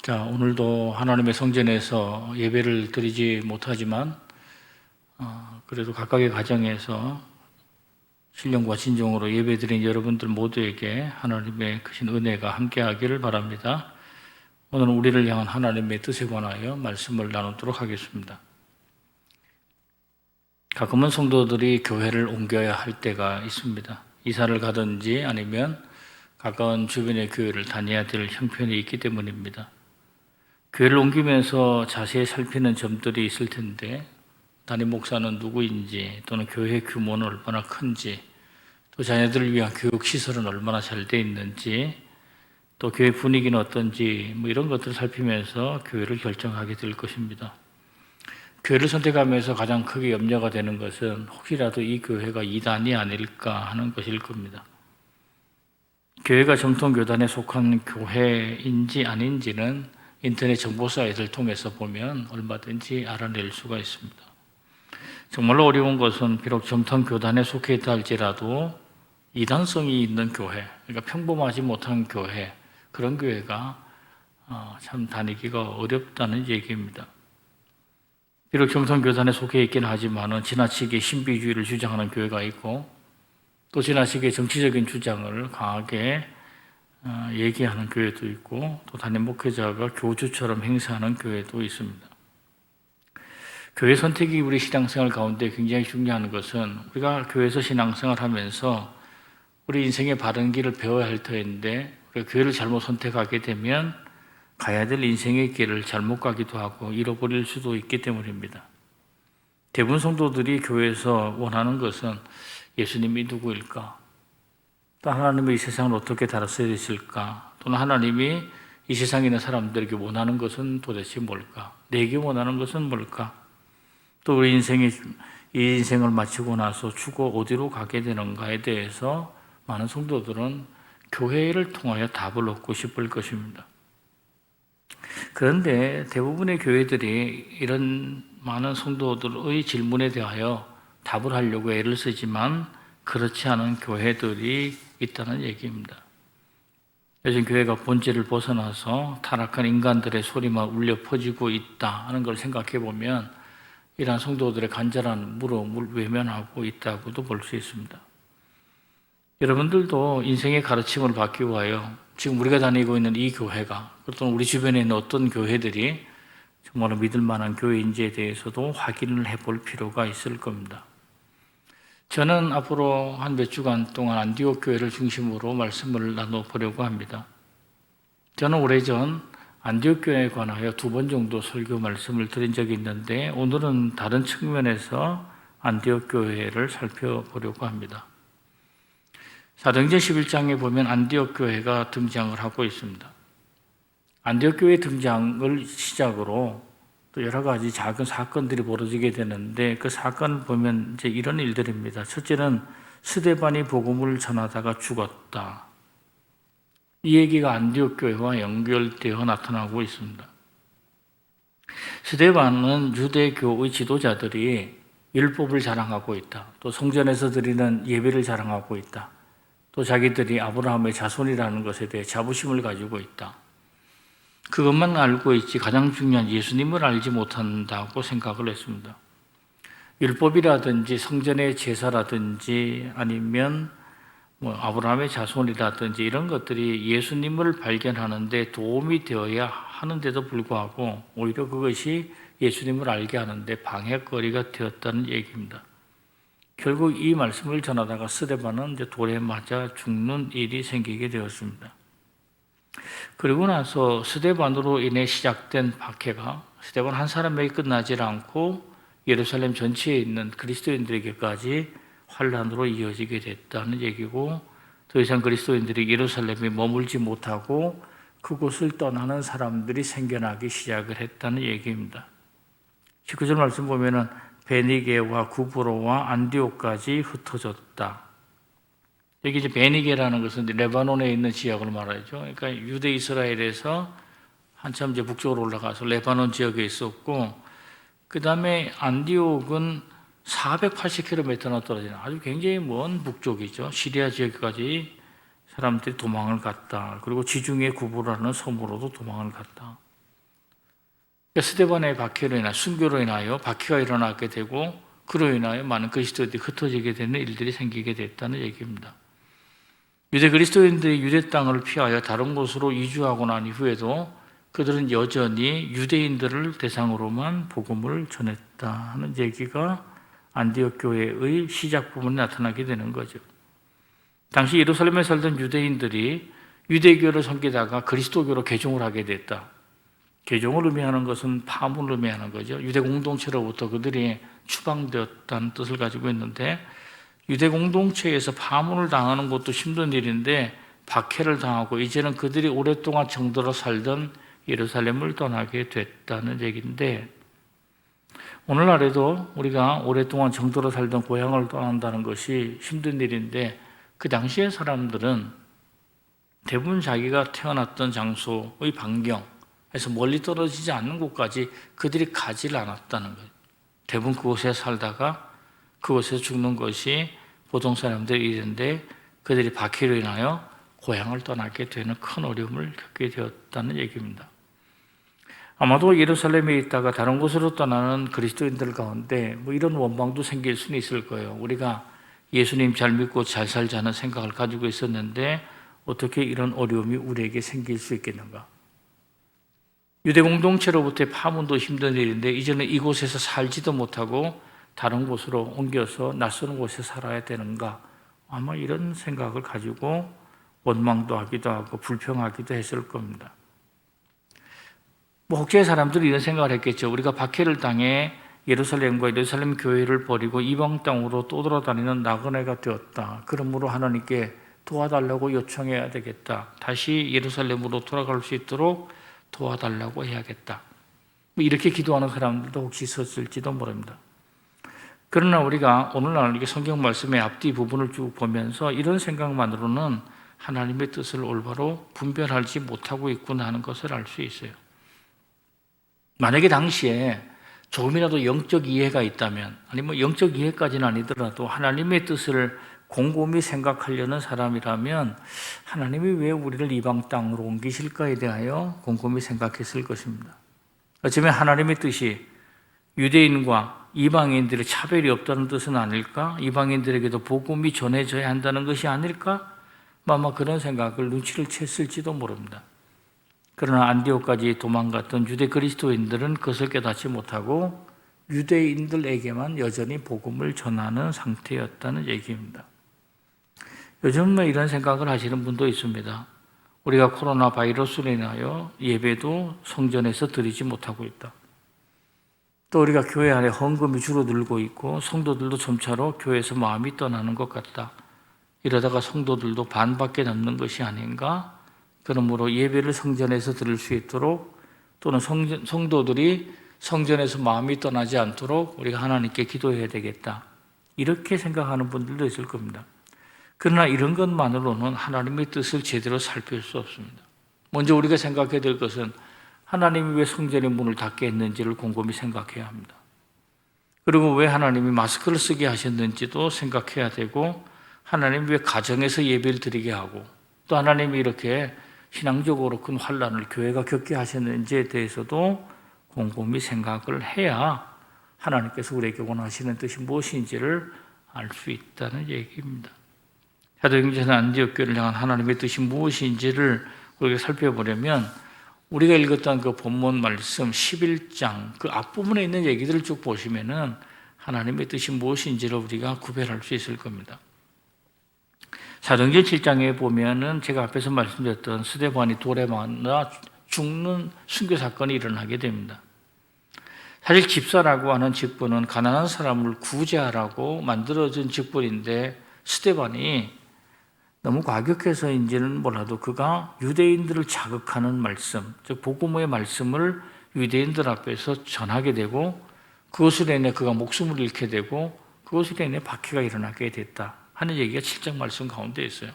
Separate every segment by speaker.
Speaker 1: 자, 오늘도 하나님의 성전에서 예배를 드리지 못하지만, 그래도 각각의 가정에서 신령과 진정으로 예배 드린 여러분들 모두에게 하나님의 크신 은혜가 함께하기를 바랍니다. 오늘은 우리를 향한 하나님의 뜻에 관하여 말씀을 나누도록 하겠습니다. 가끔은 성도들이 교회를 옮겨야 할 때가 있습니다. 이사를 가든지 아니면 가까운 주변의 교회를 다녀야 될 형편이 있기 때문입니다. 교회를 옮기면서 자세히 살피는 점들이 있을 텐데, 담임 목사는 누구인지, 또는 교회 규모는 얼마나 큰지, 또 자녀들을 위한 교육 시설은 얼마나 잘 돼 있는지, 또 교회 분위기는 어떤지, 이런 것들을 살피면서 교회를 결정하게 될 것입니다. 교회를 선택하면서 가장 크게 염려가 되는 것은 혹시라도 이 교회가 이단이 아닐까 하는 것일 겁니다. 교회가 정통교단에 속한 교회인지 아닌지는 인터넷 정보 사이트를 통해서 보면 얼마든지 알아낼 수가 있습니다. 정말로 어려운 것은 비록 정통교단에 속해 있다 할지라도 이단성이 있는 교회, 그러니까 평범하지 못한 교회, 그런 교회가 참 다니기가 어렵다는 얘기입니다. 비록 정통교단에 속해 있긴 하지만 지나치게 신비주의를 주장하는 교회가 있고, 또 지나치게 정치적인 주장을 강하게 얘기하는 교회도 있고, 또 담임 목회자가 교주처럼 행세하는 교회도 있습니다. 교회 선택이 우리 신앙생활 가운데 굉장히 중요한 것은 우리가 교회에서 신앙생활 하면서 우리 인생의 바른 길을 배워야 할 터인데, 우리가 교회를 잘못 선택하게 되면 가야 될 인생의 길을 잘못 가기도 하고 잃어버릴 수도 있기 때문입니다. 대부분 성도들이 교회에서 원하는 것은 예수님이 누구일까? 또 하나님이 이 세상을 어떻게 다루셔야 되실까? 또는 하나님이 이 세상에 있는 사람들에게 원하는 것은 도대체 뭘까? 내게 원하는 것은 뭘까? 또 우리 이 인생을 마치고 나서 죽어 어디로 가게 되는가에 대해서 많은 성도들은 교회를 통하여 답을 얻고 싶을 것입니다. 그런데 대부분의 교회들이 이런 많은 성도들의 질문에 대하여 답을 하려고 애를 쓰지만 그렇지 않은 교회들이 있다는 얘기입니다. 요즘 교회가 본질을 벗어나서 타락한 인간들의 소리만 울려 퍼지고 있다 하는 걸 생각해 보면 이러한 성도들의 간절한 물음을 외면하고 있다고도 볼 수 있습니다. 여러분들도 인생의 가르침을 받기 위하여 지금 우리가 다니고 있는 이 교회가, 또는 우리 주변에 있는 어떤 교회들이 정말 믿을 만한 교회인지에 대해서도 확인을 해볼 필요가 있을 겁니다. 저는 앞으로 한 몇 주간 동안 안디옥 교회를 중심으로 말씀을 나눠보려고 합니다. 저는 오래전 안디옥 교회에 관하여 2번 정도 설교 말씀을 드린 적이 있는데, 오늘은 다른 측면에서 안디옥 교회를 살펴보려고 합니다. 사도행전 11장에 보면 안디옥 교회가 등장을 하고 있습니다. 안디옥 교회 등장을 시작으로 또 여러 가지 작은 사건들이 벌어지게 되는데, 그 사건을 보면 이제 이런 일들입니다. 첫째는 스데반이 복음을 전하다가 죽었다. 이 얘기가 안디옥 교회와 연결되어 나타나고 있습니다. 스데반은 유대교의 지도자들이 율법을 자랑하고 있다. 또 성전에서 드리는 예배를 자랑하고 있다. 또 자기들이 아브라함의 자손이라는 것에 대해 자부심을 가지고 있다. 그것만 알고 있지 가장 중요한 예수님을 알지 못한다고 생각을 했습니다. 율법이라든지 성전의 제사라든지 아니면 아브라함의 자손이라든지 이런 것들이 예수님을 발견하는 데 도움이 되어야 하는데도 불구하고 오히려 그것이 예수님을 알게 하는데 방해거리가 되었다는 얘기입니다. 결국 이 말씀을 전하다가 스데반은 이제 돌에 맞아 죽는 일이 생기게 되었습니다. 그리고 나서 스데반으로 인해 시작된 박해가 스데반 한 사람에게 끝나지 않고 예루살렘 전체에 있는 그리스도인들에게까지 환란으로 이어지게 됐다는 얘기고, 더 이상 그리스도인들이 예루살렘에 머물지 못하고 그곳을 떠나는 사람들이 생겨나기 시작을 했다는 얘기입니다. 19절 말씀 보면은 베니게와 구브로와 안디옥까지 흩어졌다. 여기 이제 베니게라는 것은 이제 레바논에 있는 지역을 말하죠. 그러니까 유대 이스라엘에서 한참 이제 북쪽으로 올라가서 레바논 지역에 있었고, 그 다음에 안디옥은 480km나 떨어지는 아주 굉장히 먼 북쪽이죠. 시리아 지역까지 사람들이 도망을 갔다. 그리고 지중해 구브라는 섬으로도 도망을 갔다. 스데반의 박해로 인하여 순교로 인하여 박해가 일어나게 되고 그로 인하여 많은 그리스도인들이 흩어지게 되는 일들이 생기게 됐다는 얘기입니다. 유대 그리스도인들이 유대 땅을 피하여 다른 곳으로 이주하고 난 이후에도 그들은 여전히 유대인들을 대상으로만 복음을 전했다 하는 얘기가 안디옥 교회의 시작 부분에 나타나게 되는 거죠. 당시 예루살렘에 살던 유대인들이 유대교를 섬기다가 그리스도교로 개종을 하게 됐다. 개종을 의미하는 것은 파문을 의미하는 거죠. 유대 공동체로부터 그들이 추방되었다는 뜻을 가지고 있는데, 유대 공동체에서 파문을 당하는 것도 힘든 일인데 박해를 당하고 이제는 그들이 오랫동안 정들어 살던 예루살렘을 떠나게 됐다는 얘기인데, 오늘날에도 우리가 오랫동안 정들어 살던 고향을 떠난다는 것이 힘든 일인데, 그 당시의 사람들은 대부분 자기가 태어났던 장소의 반경에서 멀리 떨어지지 않는 곳까지 그들이 가지를 않았다는 거예요. 대부분 그곳에 살다가 그곳에서 죽는 것이 보통 사람들의 일인데, 그들이 박해로 인하여 고향을 떠나게 되는 큰 어려움을 겪게 되었다는 얘기입니다. 아마도 예루살렘에 있다가 다른 곳으로 떠나는 그리스도인들 가운데 이런 원망도 생길 수는 있을 거예요. 우리가 예수님 잘 믿고 잘 살자는 생각을 가지고 있었는데 어떻게 이런 어려움이 우리에게 생길 수 있겠는가? 유대 공동체로부터의 파문도 힘든 일인데 이제는 이곳에서 살지도 못하고 다른 곳으로 옮겨서 낯선 곳에 살아야 되는가? 아마 이런 생각을 가지고 원망도 하기도 하고 불평하기도 했을 겁니다. 혹시의 사람들이 이런 생각을 했겠죠. 우리가 박해를 당해 예루살렘과 예루살렘 교회를 버리고 이방 땅으로 떠돌아다니는 나그네가 되었다. 그러므로 하나님께 도와달라고 요청해야 되겠다. 다시 예루살렘으로 돌아갈 수 있도록 도와달라고 해야겠다. 이렇게 기도하는 사람들도 혹시 있었을지도 모릅니다. 그러나 우리가 오늘날 이렇게 성경 말씀의 앞뒤 부분을 쭉 보면서 이런 생각만으로는 하나님의 뜻을 올바로 분별하지 못하고 있구나 하는 것을 알 수 있어요. 만약에 당시에 조금이라도 영적 이해가 있다면, 아니 영적 이해까지는 아니더라도 하나님의 뜻을 곰곰이 생각하려는 사람이라면 하나님이 왜 우리를 이방 땅으로 옮기실까에 대하여 곰곰이 생각했을 것입니다. 어쩌면 하나님의 뜻이 유대인과 이방인들의 차별이 없다는 뜻은 아닐까? 이방인들에게도 복음이 전해져야 한다는 것이 아닐까? 아마 그런 생각을 눈치를 챘을지도 모릅니다. 그러나 안디옥까지 도망갔던 유대 그리스도인들은 그것을 깨닫지 못하고 유대인들에게만 여전히 복음을 전하는 상태였다는 얘기입니다. 요즘 이런 생각을 하시는 분도 있습니다. 우리가 코로나 바이러스로 인하여 예배도 성전에서 드리지 못하고 있다. 또 우리가 교회 안에 헌금이 줄어들고 있고 성도들도 점차로 교회에서 마음이 떠나는 것 같다. 이러다가 성도들도 반밖에 남는 것이 아닌가? 그러므로 예배를 성전에서 드릴 수 있도록, 또는 성도들이 성전에서 마음이 떠나지 않도록 우리가 하나님께 기도해야 되겠다. 이렇게 생각하는 분들도 있을 겁니다. 그러나 이런 것만으로는 하나님의 뜻을 제대로 살필 수 없습니다. 먼저 우리가 생각해야 될 것은 하나님이 왜 성전의 문을 닫게 했는지를 곰곰이 생각해야 합니다. 그리고 왜 하나님이 마스크를 쓰게 하셨는지도 생각해야 되고, 하나님이 왜 가정에서 예배를 드리게 하고, 또 하나님이 이렇게 신앙적으로 큰 환난을 교회가 겪게 하셨는지에 대해서도 곰곰이 생각을 해야 하나님께서 우리에게 원하시는 뜻이 무엇인지를 알 수 있다는 얘기입니다. 사도행전에서 안디옥 교회를 향한 하나님의 뜻이 무엇인지를 우리가 살펴보려면 우리가 읽었던 그 본문 말씀 11장 그 앞부분에 있는 얘기들을 쭉 보시면은 하나님의 뜻이 무엇인지를 우리가 구별할 수 있을 겁니다. 사도행전 7장에 보면은 제가 앞에서 말씀드렸던 스데반이 돌에 맞아 죽는 순교 사건이 일어나게 됩니다. 사실 집사라고 하는 직분은 가난한 사람을 구제하라고 만들어진 직분인데, 스데반이 너무 과격해서인지는 몰라도 그가 유대인들을 자극하는 말씀, 즉 복음의 말씀을 유대인들 앞에서 전하게 되고, 그것으로 인해 그가 목숨을 잃게 되고 그것으로 인해 박해가 일어나게 됐다 하는 얘기가 7장 말씀 가운데 있어요.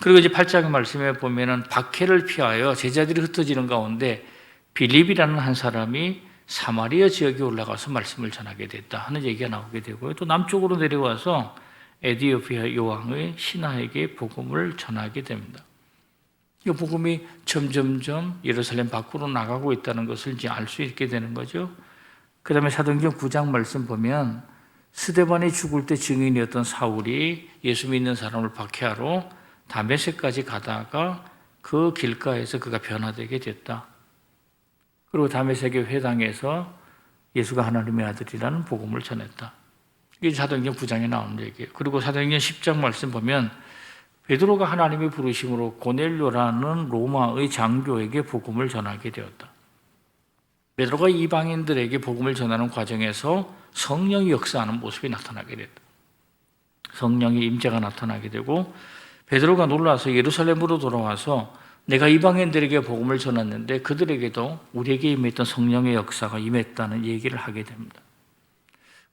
Speaker 1: 그리고 이제 8장의 말씀에 보면은 박해를 피하여 제자들이 흩어지는 가운데 빌립이라는 한 사람이 사마리아 지역에 올라가서 말씀을 전하게 됐다 하는 얘기가 나오게 되고요. 또 남쪽으로 내려와서 에디오피아 여왕의 신하에게 복음을 전하게 됩니다. 이 복음이 점점점 예루살렘 밖으로 나가고 있다는 것을 이제 알 수 있게 되는 거죠. 그 다음에 사도행전 9장 말씀 보면 스데반이 죽을 때 증인이었던 사울이 예수 믿는 사람을 박해하러 다메섹까지 가다가 그 길가에서 그가 변화되게 됐다. 그리고 다메섹의 회당에서 예수가 하나님의 아들이라는 복음을 전했다. 이게 사도행전 9장에 나오는 얘기예요. 그리고 사도행전 10장 말씀 보면 베드로가 하나님의 부르심으로 고넬료라는 로마의 장교에게 복음을 전하게 되었다. 베드로가 이방인들에게 복음을 전하는 과정에서 성령이 역사하는 모습이 나타나게 됐다. 성령의 임재가 나타나게 되고 베드로가 놀라서 예루살렘으로 돌아와서 내가 이방인들에게 복음을 전했는데 그들에게도 우리에게 임했던 성령의 역사가 임했다는 얘기를 하게 됩니다.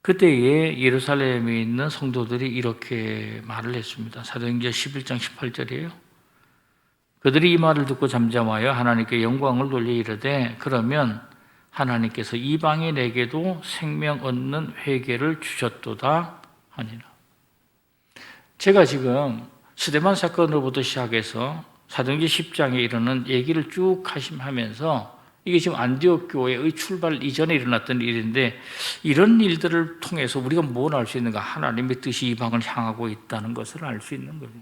Speaker 1: 그때에 예루살렘에 있는 성도들이 이렇게 말을 했습니다. 사도행전 11장 18절이에요. 그들이 이 말을 듣고 잠잠하여 하나님께 영광을 돌려 이르되 그러면 하나님께서 이방인에게도 생명 얻는 회개를 주셨도다 하니라. 제가 지금 스데반 사건으로부터 시작해서 사도행전 10장에 이르는 얘기를 쭉 하면서 이게 지금 안디옥 교회의 출발 이전에 일어났던 일인데 이런 일들을 통해서 우리가 뭘 알 수 있는가? 하나님의 뜻이 이방을 향하고 있다는 것을 알 수 있는 거예요.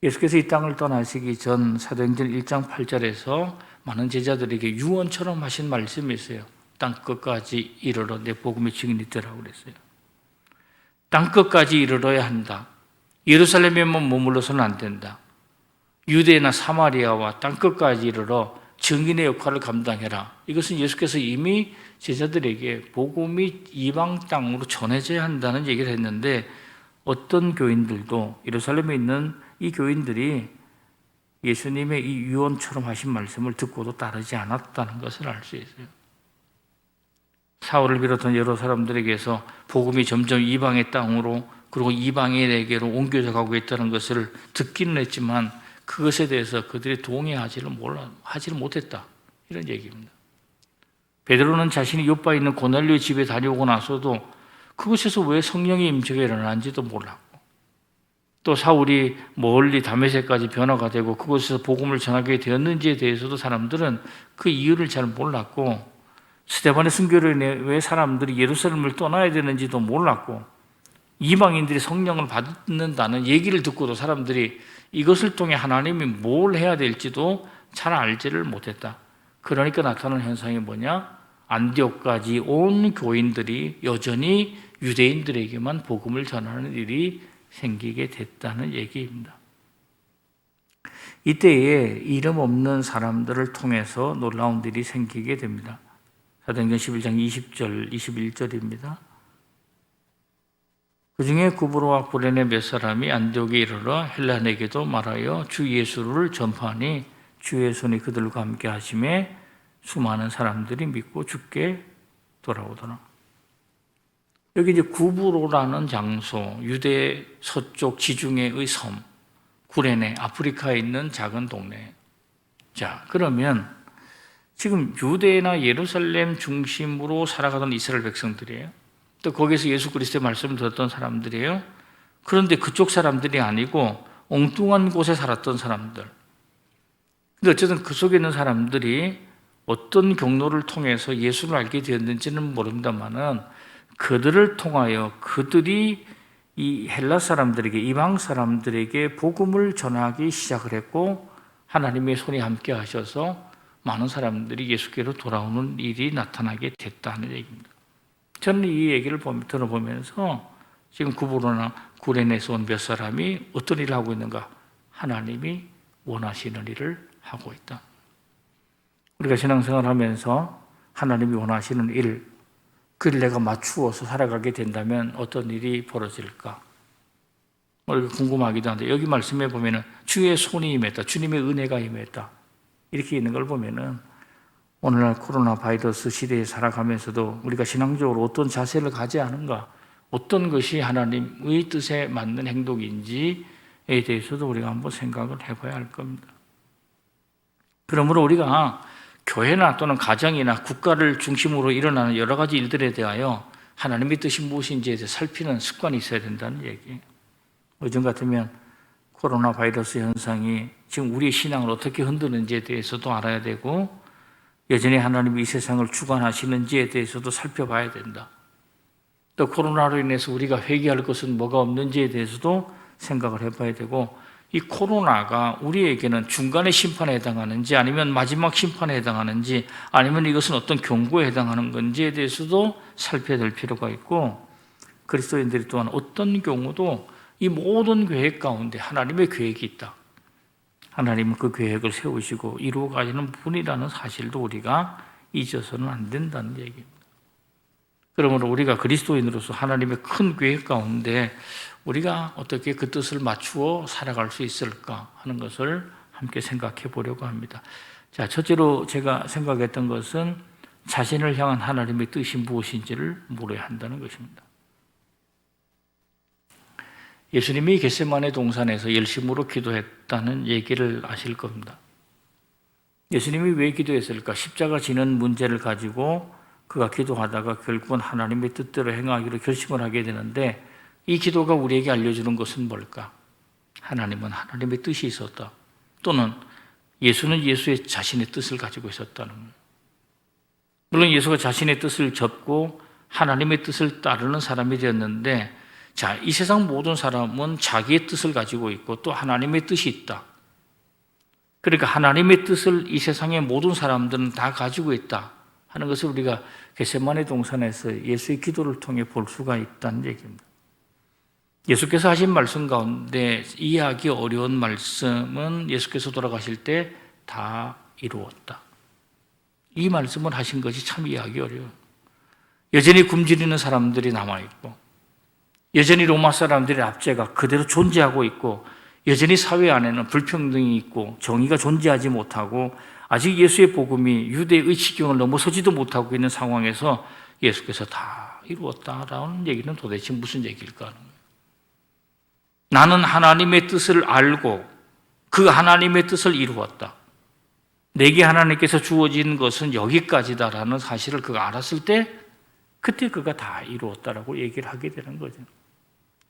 Speaker 1: 예수께서 이 땅을 떠나시기 전 사도행전 1장 8절에서 많은 제자들에게 유언처럼 하신 말씀이 있어요. 땅끝까지 이르러 내 복음의 증인이 되라고 그랬어요. 땅끝까지 이르러야 한다. 예루살렘에만 머물러서는 안 된다. 유대나 사마리아와 땅끝까지 이르러 증인의 역할을 감당해라. 이것은 예수께서 이미 제자들에게 복음이 이방 땅으로 전해져야 한다는 얘기를 했는데 어떤 교인들도 예루살렘에 있는 이 교인들이 예수님의 이 유언처럼 하신 말씀을 듣고도 따르지 않았다는 것을 알 수 있어요. 사울을 비롯한 여러 사람들에게서 복음이 점점 이방의 땅으로 그리고 이방인에게로 옮겨져 가고 있다는 것을 듣기는 했지만 그것에 대해서 그들이 동의하지를 못했다. 이런 얘기입니다. 베드로는 자신이 요바에 있는 고넬료의 집에 다녀오고 나서도 그곳에서 왜 성령의 임재가 일어난지도 몰랐고 또 사울이 멀리 다메섹까지 변화가 되고 그곳에서 복음을 전하게 되었는지에 대해서도 사람들은 그 이유를 잘 몰랐고 스데반의 순교로 인해 왜 사람들이 예루살렘을 떠나야 되는지도 몰랐고 이방인들이 성령을 받는다는 얘기를 듣고도 사람들이 이것을 통해 하나님이 뭘 해야 될지도 잘 알지를 못했다. 그러니까 나타나는 현상이 뭐냐? 안디옥까지 온 교인들이 여전히 유대인들에게만 복음을 전하는 일이 생기게 됐다는 얘기입니다. 이때에 이름 없는 사람들을 통해서 놀라운 일이 생기게 됩니다. 사도행전 11장 20절, 21절입니다. 그 중에 구브로와 구레네 몇 사람이 안디옥에 이르러 헬라인에게도 말하여 주 예수를 전파하니 주의 손이 그들과 함께 하심에 수많은 사람들이 믿고 주께 돌아오더라. 여기 이제 구브로라는 장소, 유대 서쪽 지중해의 섬, 구레네, 아프리카에 있는 작은 동네. 자, 그러면 지금 유대나 예루살렘 중심으로 살아가던 이스라엘 백성들이에요. 또 거기서 예수 그리스도의 말씀을 들었던 사람들이에요. 그런데 그쪽 사람들이 아니고 엉뚱한 곳에 살았던 사람들. 근데 어쨌든 그 속에 있는 사람들이 어떤 경로를 통해서 예수를 알게 되었는지는 모릅니다만은 그들을 통하여 그들이 이 헬라 사람들에게, 이방 사람들에게 복음을 전하기 시작을 했고 하나님의 손이 함께 하셔서 많은 사람들이 예수께로 돌아오는 일이 나타나게 됐다는 얘기입니다. 저는 이 얘기를 들어보면서 지금 구브로나 구레네에서 온 몇 사람이 어떤 일을 하고 있는가? 하나님이 원하시는 일을 하고 있다. 우리가 신앙생활을 하면서 하나님이 원하시는 일, 그를 내가 맞추어서 살아가게 된다면 어떤 일이 벌어질까? 우리가 궁금하기도 한데 여기 말씀해 보면은 주의 손이 임했다, 주님의 은혜가 임했다 이렇게 있는 걸 보면은 오늘날 코로나 바이러스 시대에 살아가면서도 우리가 신앙적으로 어떤 자세를 가져야 하는가, 어떤 것이 하나님의 뜻에 맞는 행동인지에 대해서도 우리가 한번 생각을 해봐야 할 겁니다. 그러므로 우리가 교회나 또는 가정이나 국가를 중심으로 일어나는 여러 가지 일들에 대하여 하나님의 뜻이 무엇인지에 대해 살피는 습관이 있어야 된다는 얘기예요. 요즘 같으면 코로나 바이러스 현상이 지금 우리의 신앙을 어떻게 흔드는지에 대해서도 알아야 되고 여전히 하나님이 이 세상을 주관하시는지에 대해서도 살펴봐야 된다. 또 코로나로 인해서 우리가 회개할 것은 뭐가 없는지에 대해서도 생각을 해봐야 되고 이 코로나가 우리에게는 중간의 심판에 해당하는지 아니면 마지막 심판에 해당하는지 아니면 이것은 어떤 경고에 해당하는 건지에 대해서도 살펴야 될 필요가 있고 그리스도인들이 또한 어떤 경우도 이 모든 계획 가운데 하나님의 계획이 있다. 하나님은 그 계획을 세우시고 이루어 가시는 분이라는 사실도 우리가 잊어서는 안 된다는 얘기입니다. 그러므로 우리가 그리스도인으로서 하나님의 큰 계획 가운데 우리가 어떻게 그 뜻을 맞추어 살아갈 수 있을까 하는 것을 함께 생각해 보려고 합니다. 자, 첫째로 제가 생각했던 것은 자신을 향한 하나님의 뜻이 무엇인지를 물어야 한다는 것입니다. 예수님이 겟세마네 동산에서 열심으로 기도했다는 얘기를 아실 겁니다. 예수님이 왜 기도했을까? 십자가 지는 문제를 가지고 그가 기도하다가 결국은 하나님의 뜻대로 행하기로 결심을 하게 되는데 이 기도가 우리에게 알려주는 것은 뭘까? 하나님은 하나님의 뜻이 있었다. 또는 예수는 예수의 자신의 뜻을 가지고 있었다는 거예요. 물론 예수가 자신의 뜻을 접고 하나님의 뜻을 따르는 사람이 되었는데 자, 이 세상 모든 사람은 자기의 뜻을 가지고 있고 또 하나님의 뜻이 있다. 그러니까 하나님의 뜻을 이 세상의 모든 사람들은 다 가지고 있다 하는 것을 우리가 겟세마네 동산에서 예수의 기도를 통해 볼 수가 있다는 얘기입니다. 예수께서 하신 말씀 가운데 이해하기 어려운 말씀은 예수께서 돌아가실 때 다 이루었다. 이 말씀을 하신 것이 참 이해하기 어려워요. 여전히 굶주리는 사람들이 남아있고 여전히 로마 사람들의 압제가 그대로 존재하고 있고 여전히 사회 안에는 불평등이 있고 정의가 존재하지 못하고 아직 예수의 복음이 유대의 지경을 넘어서지도 못하고 있는 상황에서 예수께서 다 이루었다라는 얘기는 도대체 무슨 얘기일까 하는 거예요. 나는 하나님의 뜻을 알고 그 하나님의 뜻을 이루었다. 내게 하나님께서 주어진 것은 여기까지다라는 사실을 그가 알았을 때 그때 그가 다 이루었다라고 얘기를 하게 되는 거죠.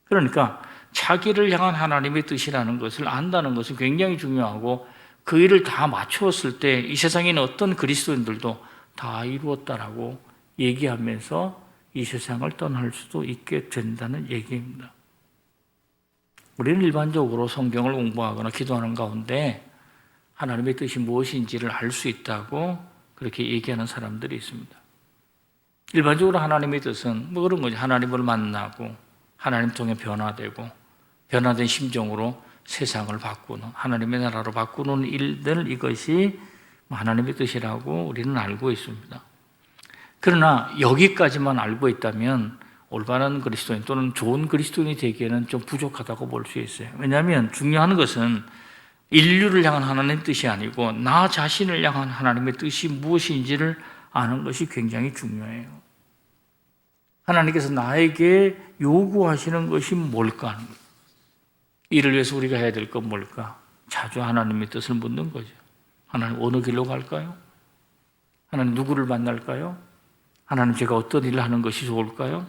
Speaker 1: 그러니까 자기를 향한 하나님의 뜻이라는 것을 안다는 것은 굉장히 중요하고 그 일을 다 맞추었을 때 이 세상에 있는 어떤 그리스도인들도 다 이루었다라고 얘기하면서 이 세상을 떠날 수도 있게 된다는 얘기입니다. 우리는 일반적으로 성경을 공부하거나 기도하는 가운데 하나님의 뜻이 무엇인지를 알 수 있다고 그렇게 얘기하는 사람들이 있습니다. 일반적으로 하나님의 뜻은 뭐 그런 거죠. 하나님을 만나고 하나님 통해 변화되고 변화된 심정으로 세상을 바꾸는 하나님의 나라로 바꾸는 일들 이것이 하나님의 뜻이라고 우리는 알고 있습니다. 그러나 여기까지만 알고 있다면 올바른 그리스도인 또는 좋은 그리스도인이 되기에는 좀 부족하다고 볼 수 있어요. 왜냐하면 중요한 것은 인류를 향한 하나님의 뜻이 아니고 나 자신을 향한 하나님의 뜻이 무엇인지를 아는 것이 굉장히 중요해요. 하나님께서 나에게 요구하시는 것이 뭘까 하는 거예요. 이를 위해서 우리가 해야 될 건 뭘까? 자주 하나님의 뜻을 묻는 거죠. 하나님 어느 길로 갈까요? 하나님 누구를 만날까요? 하나님 제가 어떤 일을 하는 것이 좋을까요?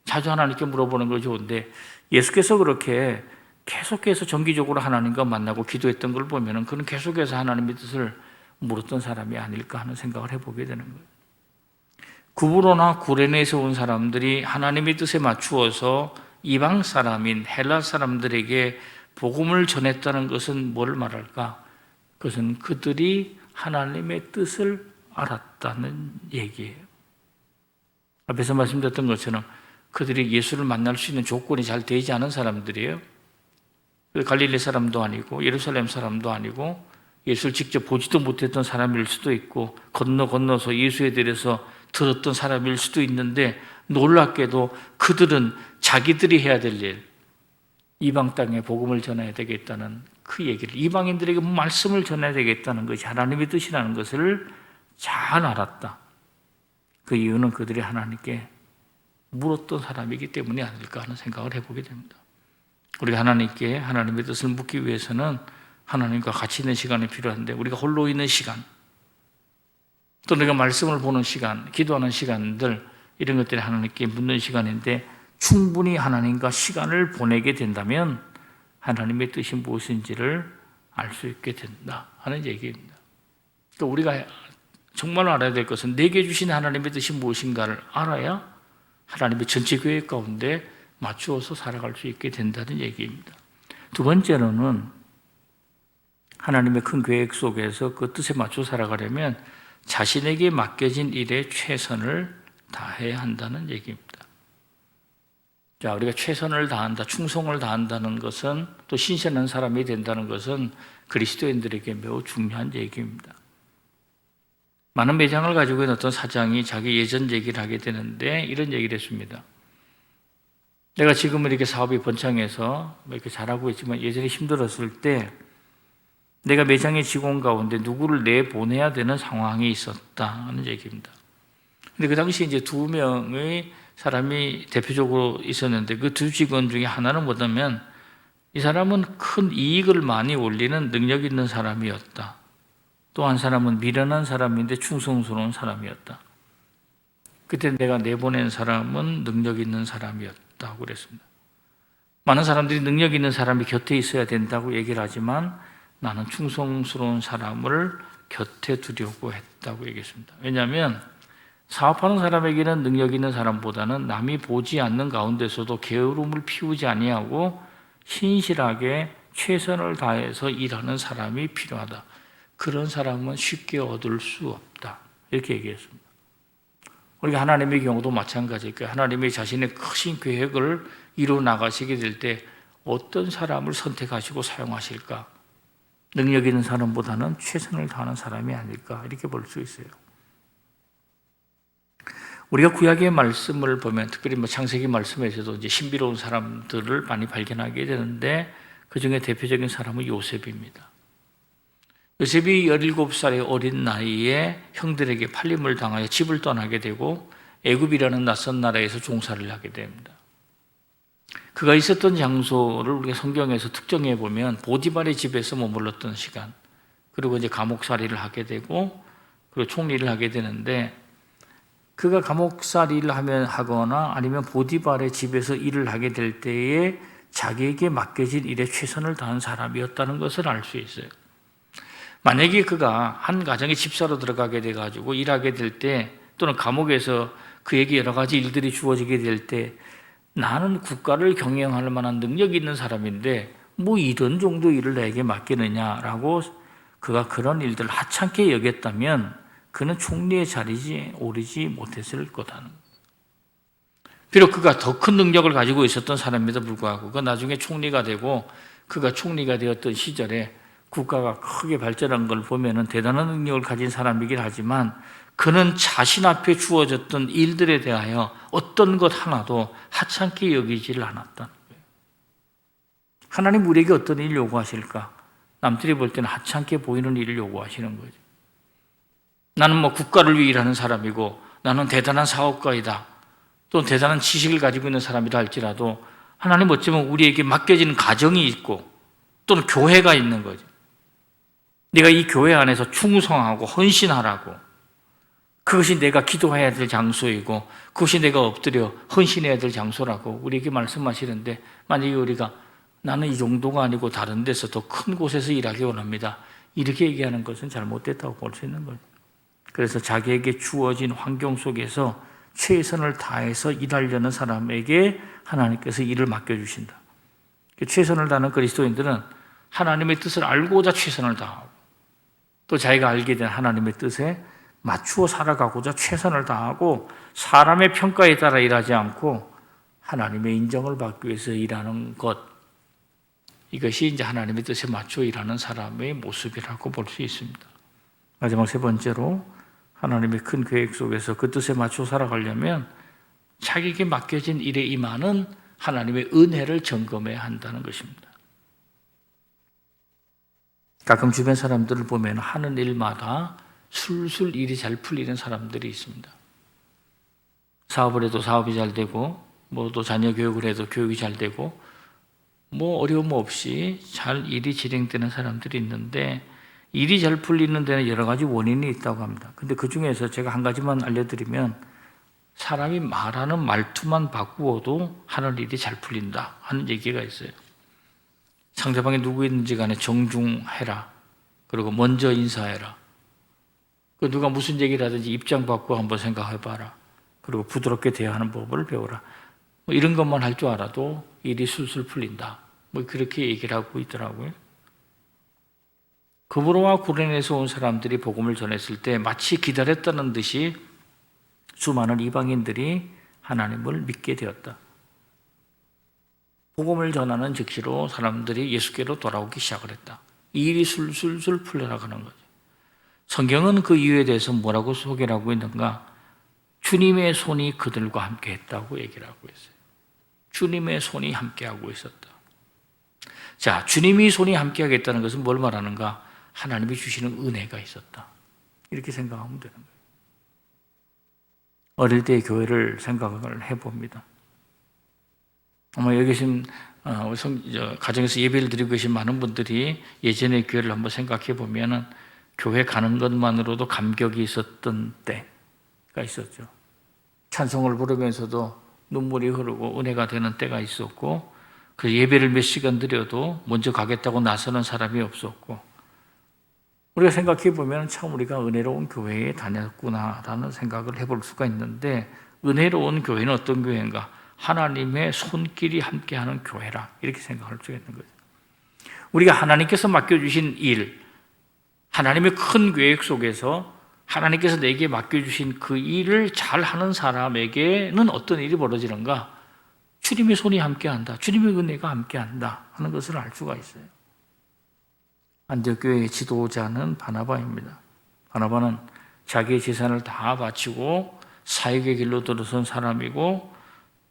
Speaker 1: 자주 하나님께 물어보는 거 좋은데 예수께서 그렇게 계속해서 정기적으로 하나님과 만나고 기도했던 걸 보면 그는 계속해서 하나님의 뜻을 물었던 사람이 아닐까 하는 생각을 해보게 되는 거예요. 구브로나 구레네에서 온 사람들이 하나님의 뜻에 맞추어서 이방 사람인 헬라 사람들에게 복음을 전했다는 것은 뭘 말할까? 그것은 그들이 하나님의 뜻을 알았다는 얘기예요. 앞에서 말씀드렸던 것처럼 그들이 예수를 만날 수 있는 조건이 잘 되지 않은 사람들이에요. 갈릴리 사람도 아니고 예루살렘 사람도 아니고 예수를 직접 보지도 못했던 사람일 수도 있고 건너서 예수에 대해서 들었던 사람일 수도 있는데 놀랍게도 그들은 자기들이 해야 될 일, 이방 땅에 복음을 전해야 되겠다는 그 얘기를 이방인들에게 말씀을 전해야 되겠다는 것이 하나님의 뜻이라는 것을 잘 알았다. 그 이유는 그들이 하나님께 물었던 사람이기 때문이 아닐까 하는 생각을 해보게 됩니다. 우리가 하나님께 하나님의 뜻을 묻기 위해서는 하나님과 같이 있는 시간이 필요한데 우리가 홀로 있는 시간 또 우리가 말씀을 보는 시간, 기도하는 시간들 이런 것들이 하나님께 묻는 시간인데 충분히 하나님과 시간을 보내게 된다면 하나님의 뜻이 무엇인지를 알 수 있게 된다 하는 얘기입니다. 그러니까 우리가 정말 알아야 될 것은 내게 주신 하나님의 뜻이 무엇인가를 알아야 하나님의 전체 계획 가운데 맞추어서 살아갈 수 있게 된다는 얘기입니다. 두 번째로는 하나님의 큰 계획 속에서 그 뜻에 맞춰 살아가려면 자신에게 맡겨진 일에 최선을 다해야 한다는 얘기입니다. 자, 우리가 최선을 다한다, 충성을 다한다는 것은 또 신실한 사람이 된다는 것은 그리스도인들에게 매우 중요한 얘기입니다. 많은 매장을 가지고 있는 어떤 사장이 자기 예전 얘기를 하게 되는데 이런 얘기를 했습니다. 내가 지금 이렇게 사업이 번창해서 이렇게 잘하고 있지만 예전에 힘들었을 때 내가 매장의 직원 가운데 누구를 내보내야 되는 상황이 있었다는 얘기입니다. 근데 그 당시 이제 2명의 사람이 대표적으로 있었는데 그 2 직원 중에 하나는 뭐냐면 이 사람은 큰 이익을 많이 올리는 능력 있는 사람이었다. 또 한 사람은 미련한 사람인데 충성스러운 사람이었다. 그때 내가 내보낸 사람은 능력 있는 사람이었다고 그랬습니다. 많은 사람들이 능력 있는 사람이 곁에 있어야 된다고 얘기를 하지만 나는 충성스러운 사람을 곁에 두려고 했다고 얘기했습니다. 왜냐하면 사업하는 사람에게는 능력 있는 사람보다는 남이 보지 않는 가운데서도 게으름을 피우지 아니하고 신실하게 최선을 다해서 일하는 사람이 필요하다. 그런 사람은 쉽게 얻을 수 없다. 이렇게 얘기했습니다. 우리가 하나님의 경우도 마찬가지일 거예요. 하나님이 자신의 크신 계획을 이루어 나가시게 될 때 어떤 사람을 선택하시고 사용하실까? 능력 있는 사람보다는 최선을 다하는 사람이 아닐까? 이렇게 볼 수 있어요. 우리가 구약의 말씀을 보면 특별히 창세기 말씀에서도 이제 신비로운 사람들을 많이 발견하게 되는데 그 중에 대표적인 사람은 요셉입니다. 요셉이 17살의 어린 나이에 형들에게 팔림을 당하여 집을 떠나게 되고 애굽이라는 낯선 나라에서 종살이를 하게 됩니다. 그가 있었던 장소를 우리가 성경에서 특정해 보면 보디발의 집에서 머물렀던 시간, 그리고 이제 감옥살이를 하게 되고 그리고 총리를 하게 되는데 그가 감옥살이를 하거나 아니면 보디발의 집에서 일을 하게 될 때에 자기에게 맡겨진 일에 최선을 다한 사람이었다는 것을 알 수 있어요. 만약에 그가 한 가정의 집사로 들어가게 돼가지고 일하게 될 때 또는 감옥에서 그에게 여러 가지 일들이 주어지게 될 때 나는 국가를 경영할 만한 능력이 있는 사람인데 뭐 이런 정도 일을 내게 맡기느냐라고 그가 그런 일들을 하찮게 여겼다면 그는 총리의 자리에 오르지 못했을 거다는 거예요. 비록 그가 더 큰 능력을 가지고 있었던 사람임에도 불구하고 그 나중에 총리가 되고 그가 총리가 되었던 시절에 국가가 크게 발전한 걸 보면은 대단한 능력을 가진 사람이긴 하지만 그는 자신 앞에 주어졌던 일들에 대하여 어떤 것 하나도 하찮게 여기지를 않았다는 거예요. 하나님 우리에게 어떤 일을 요구하실까? 남들이 볼 때는 하찮게 보이는 일을 요구하시는 거죠. 나는 뭐 국가를 위해 일하는 사람이고 나는 대단한 사업가이다. 또 대단한 지식을 가지고 있는 사람이라 할지라도 하나님 어쩌면 우리에게 맡겨진 가정이 있고 또는 교회가 있는 거죠. 네가 이 교회 안에서 충성하고 헌신하라고. 그것이 내가 기도해야 될 장소이고 그것이 내가 엎드려 헌신해야 될 장소라고 우리에게 말씀하시는데 만약에 우리가 나는 이 정도가 아니고 다른 데서 더 큰 곳에서 일하기 원합니다. 이렇게 얘기하는 것은 잘못됐다고 볼 수 있는 거죠. 그래서 자기에게 주어진 환경 속에서 최선을 다해서 일하려는 사람에게 하나님께서 일을 맡겨주신다. 최선을 다하는 그리스도인들은 하나님의 뜻을 알고자 최선을 다하고 또 자기가 알게 된 하나님의 뜻에 맞추어 살아가고자 최선을 다하고 사람의 평가에 따라 일하지 않고 하나님의 인정을 받기 위해서 일하는 것, 이것이 이제 하나님의 뜻에 맞춰 일하는 사람의 모습이라고 볼 수 있습니다. 마지막 세 번째로 하나님의 큰 계획 속에서 그 뜻에 맞춰 살아가려면 자기에게 맡겨진 일에 임하는 하나님의 은혜를 점검해야 한다는 것입니다. 가끔 주변 사람들을 보면 하는 일마다 술술 일이 잘 풀리는 사람들이 있습니다. 사업을 해도 사업이 잘 되고 뭐 또 자녀 교육을 해도 교육이 잘 되고 뭐 어려움 없이 잘 일이 진행되는 사람들이 있는데 일이 잘 풀리는 데는 여러 가지 원인이 있다고 합니다. 근데 그 중에서 제가 한 가지만 알려드리면 사람이 말하는 말투만 바꾸어도 하는 일이 잘 풀린다 하는 얘기가 있어요. 상대방이 누구인지 간에 정중해라. 그리고 먼저 인사해라. 그 누가 무슨 얘기를 하든지 입장 바꾸고 한번 생각해봐라. 그리고 부드럽게 대하는 법을 배워라. 뭐 이런 것만 할 줄 알아도 일이 술술 풀린다. 뭐 그렇게 얘기를 하고 있더라고요. 그브로와 구레네에서 온 사람들이 복음을 전했을 때 마치 기다렸다는 듯이 수많은 이방인들이 하나님을 믿게 되었다. 복음을 전하는 즉시로 사람들이 예수께로 돌아오기 시작을 했다. 이 일이 술술술 풀려나가는 거죠. 성경은 그 이유에 대해서 뭐라고 소개를 하고 있는가? 주님의 손이 그들과 함께 했다고 얘기를 하고 있어요. 주님의 손이 함께하고 있었다. 자, 주님이 손이 함께하겠다는 것은 뭘 말하는가? 하나님이 주시는 은혜가 있었다. 이렇게 생각하면 되는 거예요. 어릴 때 교회를 생각을 해봅니다. 아마 여기 계신 가정에서 예배를 드리고 계신 많은 분들이 예전의 교회를 한번 생각해 보면 교회 가는 것만으로도 감격이 있었던 때가 있었죠. 찬송을 부르면서도 눈물이 흐르고 은혜가 되는 때가 있었고, 그 예배를 몇 시간 드려도 먼저 가겠다고 나서는 사람이 없었고, 우리가 생각해 보면 참 우리가 은혜로운 교회에 다녔구나라는 생각을 해볼 수가 있는데, 은혜로운 교회는 어떤 교회인가? 하나님의 손길이 함께하는 교회라, 이렇게 생각할 수 있는 거죠. 우리가 하나님께서 맡겨주신 일, 하나님의 큰 계획 속에서 하나님께서 내게 맡겨주신 그 일을 잘하는 사람에게는 어떤 일이 벌어지는가? 주님의 손이 함께한다, 주님의 은혜가 함께한다 하는 것을 알 수가 있어요. 안디옥 교회의 지도자는 바나바입니다. 바나바는 자기의 재산을 다 바치고 사역의 길로 들어선 사람이고,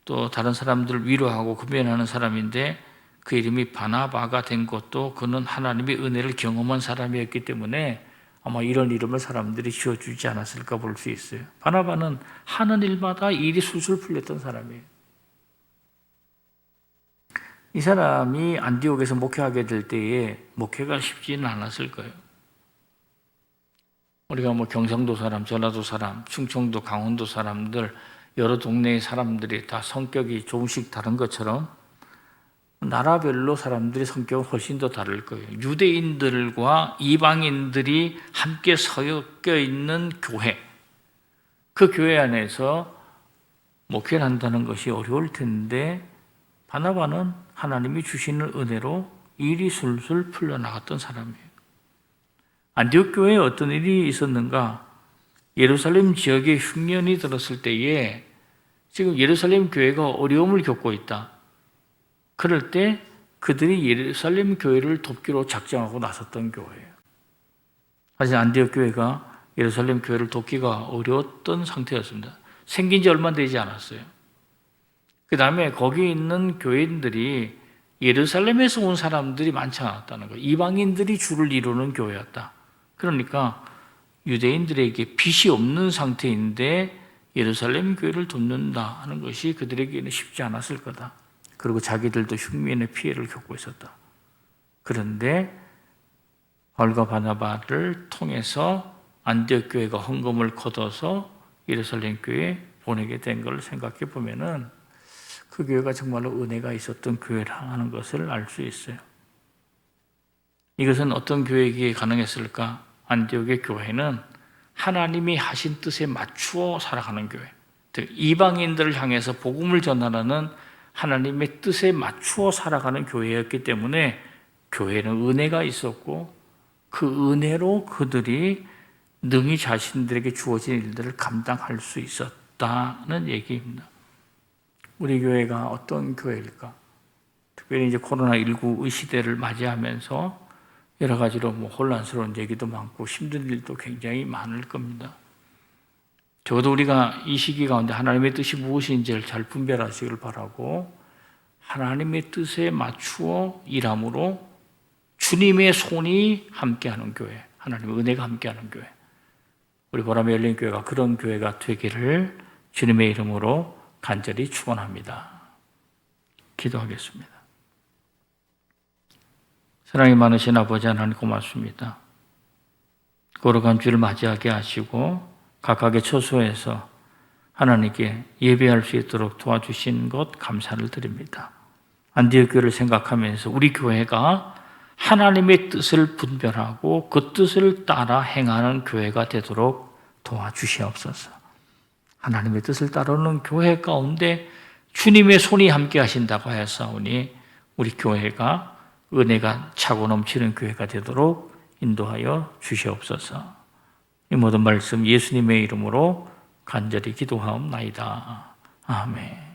Speaker 1: 또 다른 사람들을 위로하고 구변하는 사람인데, 그 이름이 바나바가 된 것도 그는 하나님의 은혜를 경험한 사람이었기 때문에 아마 이런 이름을 사람들이 지어주지 않았을까 볼 수 있어요. 바나바는 하는 일마다 일이 술술 풀렸던 사람이에요. 이 사람이 안디옥에서 목회하게 될 때에 목회가 쉽지는 않았을 거예요. 우리가 뭐 경상도 사람, 전라도 사람, 충청도, 강원도 사람들, 여러 동네의 사람들이 다 성격이 조금씩 다른 것처럼 나라별로 사람들이 성격은 훨씬 더 다를 거예요. 유대인들과 이방인들이 함께 섞여 있는 교회, 그 교회 안에서 목회를 한다는 것이 어려울 텐데, 바나바는 하나님이 주시는 은혜로 일이 술술 풀려나갔던 사람이에요. 안디옥 교회에 어떤 일이 있었는가? 예루살렘 지역에 흉년이 들었을 때에 지금 예루살렘 교회가 어려움을 겪고 있다. 그럴 때 그들이 예루살렘 교회를 돕기로 작정하고 나섰던 교회예요. 사실 안디옥 교회가 예루살렘 교회를 돕기가 어려웠던 상태였습니다. 생긴 지 얼마 되지 않았어요. 그 다음에 거기 있는 교인들이 예루살렘에서 온 사람들이 많지 않았다는 거예요. 이방인들이 주를 이루는 교회였다. 그러니까 유대인들에게 빚이 없는 상태인데 예루살렘 교회를 돕는다 하는 것이 그들에게는 쉽지 않았을 거다. 그리고 자기들도 흉년의 피해를 겪고 있었다. 그런데 바울과 바나바를 통해서 안디옥 교회가 헌금을 거둬서 예루살렘 교회에 보내게 된 걸 생각해 보면은 그 교회가 정말로 은혜가 있었던 교회라는 것을 알 수 있어요. 이것은 어떤 교회이기에 가능했을까? 안디옥의 교회는 하나님이 하신 뜻에 맞추어 살아가는 교회, 즉 이방인들을 향해서 복음을 전하라는 하나님의 뜻에 맞추어 살아가는 교회였기 때문에 교회는 은혜가 있었고, 그 은혜로 그들이 능히 자신들에게 주어진 일들을 감당할 수 있었다는 얘기입니다. 우리 교회가 어떤 교회일까? 특별히 이제 코로나19의 시대를 맞이하면서 여러 가지로 혼란스러운 얘기도 많고 힘든 일도 굉장히 많을 겁니다. 적어도 우리가 이 시기 가운데 하나님의 뜻이 무엇인지를 잘 분별하시길 바라고, 하나님의 뜻에 맞추어 일함으로 주님의 손이 함께하는 교회, 하나님의 은혜가 함께하는 교회, 우리 보람의 열린 교회가 그런 교회가 되기를 주님의 이름으로 간절히 축원합니다. 기도하겠습니다. 사랑이 많으신 아버지 하나님 고맙습니다. 거룩한 주를 맞이하게 하시고 각각의 처소에서 하나님께 예배할 수 있도록 도와주신 것 감사를 드립니다. 안디옥 교회를 생각하면서 우리 교회가 하나님의 뜻을 분별하고 그 뜻을 따라 행하는 교회가 되도록 도와주시옵소서. 하나님의 뜻을 따르는 교회 가운데 주님의 손이 함께 하신다고 하였사오니 우리 교회가 은혜가 차고 넘치는 교회가 되도록 인도하여 주시옵소서. 이 모든 말씀 예수님의 이름으로 간절히 기도하옵나이다. 아멘.